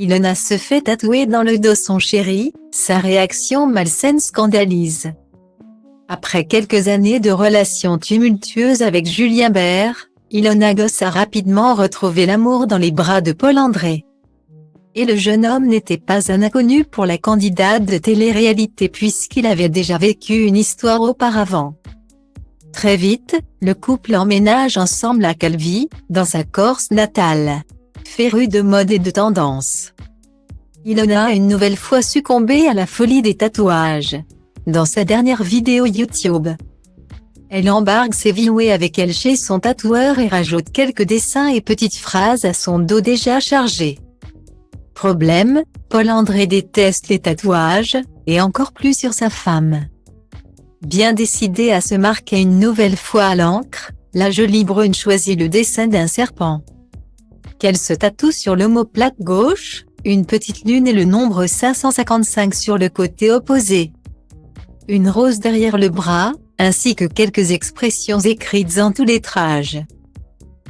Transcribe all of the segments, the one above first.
Ilona se fait tatouer dans le dos son chéri, sa réaction malsaine scandalise. Après quelques années de relations tumultueuses avec Julien Bert, Ilona Goss a rapidement retrouvé l'amour dans les bras de Paul-André. Et le jeune homme n'était pas un inconnu pour la candidate de télé-réalité puisqu'il avait déjà vécu une histoire auparavant. Très vite, le couple emménage ensemble à Calvi, dans sa Corse natale. Féru de mode et de tendance, Ilona a une nouvelle fois succombé à la folie des tatouages. Dans sa dernière vidéo YouTube, elle embarque ses viewers avec elle chez son tatoueur et rajoute quelques dessins et petites phrases à son dos déjà chargé. Problème, Paul-André déteste les tatouages, et encore plus sur sa femme. Bien décidée à se marquer une nouvelle fois à l'encre, la jolie brune choisit le dessin d'un serpent qu'elle se tatoue sur l'omoplate gauche, une petite lune et le nombre 555 sur le côté opposé. Une rose derrière le bras, ainsi que quelques expressions écrites en tous lettrages.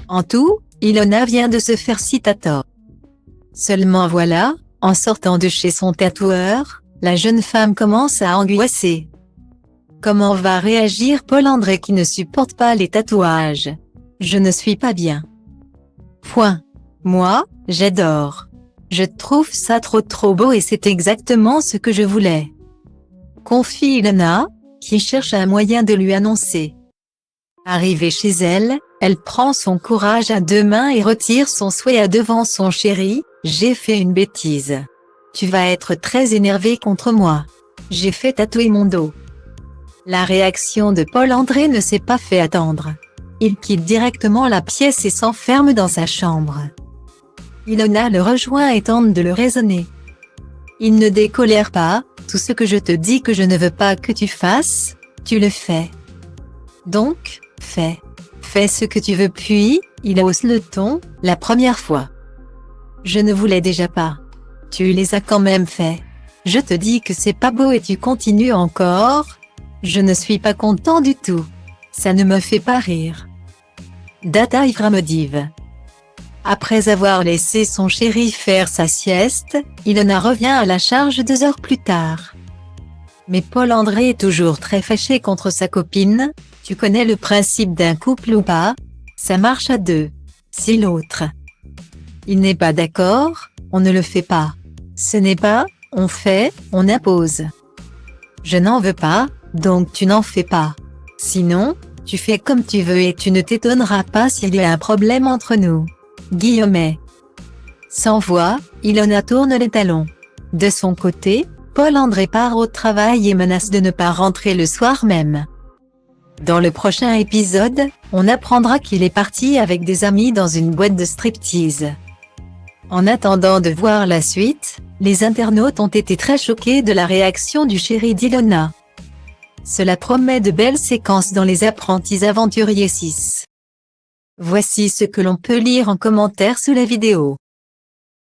En tout, Ilona vient de se faire 6 tatouages. Seulement voilà, en sortant de chez son tatoueur, la jeune femme commence à angoisser. Comment va réagir Paul-André qui ne supporte pas les tatouages? Je ne suis pas bien. Point. Moi, j'adore. Je trouve ça trop beau et c'est exactement ce que je voulais. Confie Ilona, qui cherche un moyen de lui annoncer. Arrivée chez elle, elle prend son courage à 2 mains et retire son souhait devant son chéri. J'ai fait une bêtise. Tu vas être très énervé contre moi. J'ai fait tatouer mon dos. La réaction de Paul-André ne s'est pas fait attendre. Il quitte directement la pièce et s'enferme dans sa chambre. Ilona le rejoint et tente de le raisonner. Il ne décolère pas, tout ce que je te dis que je ne veux pas que tu fasses, tu le fais. Donc, fais. Fais ce que tu veux puis, il hausse le ton, la première fois. Je ne voulais déjà pas. Tu les as quand même fait. Je te dis que c'est pas beau et tu continues encore. Je ne suis pas content du tout. Ça ne me fait pas rire. Data Ivramodiv. Après avoir laissé son chéri faire sa sieste, Ilona revient à la charge 2 heures plus tard. Mais Paul-André est toujours très fâché contre sa copine. Tu connais le principe d'un couple ou pas? Ça marche à 2. Si l'autre il n'est pas d'accord, on ne le fait pas. Ce n'est pas, on fait, on impose. Je n'en veux pas, donc tu n'en fais pas. Sinon, tu fais comme tu veux et tu ne t'étonneras pas s'il y a un problème entre nous. Guillemets. Sans voix, Ilona tourne les talons. De son côté, Paul-André part au travail et menace de ne pas rentrer le soir même. Dans le prochain épisode, on apprendra qu'il est parti avec des amis dans une boîte de striptease. En attendant de voir la suite, les internautes ont été très choqués de la réaction du chéri d'Ilona. Cela promet de belles séquences dans Les Apprentis Aventuriers 6. Voici ce que l'on peut lire en commentaire sous la vidéo.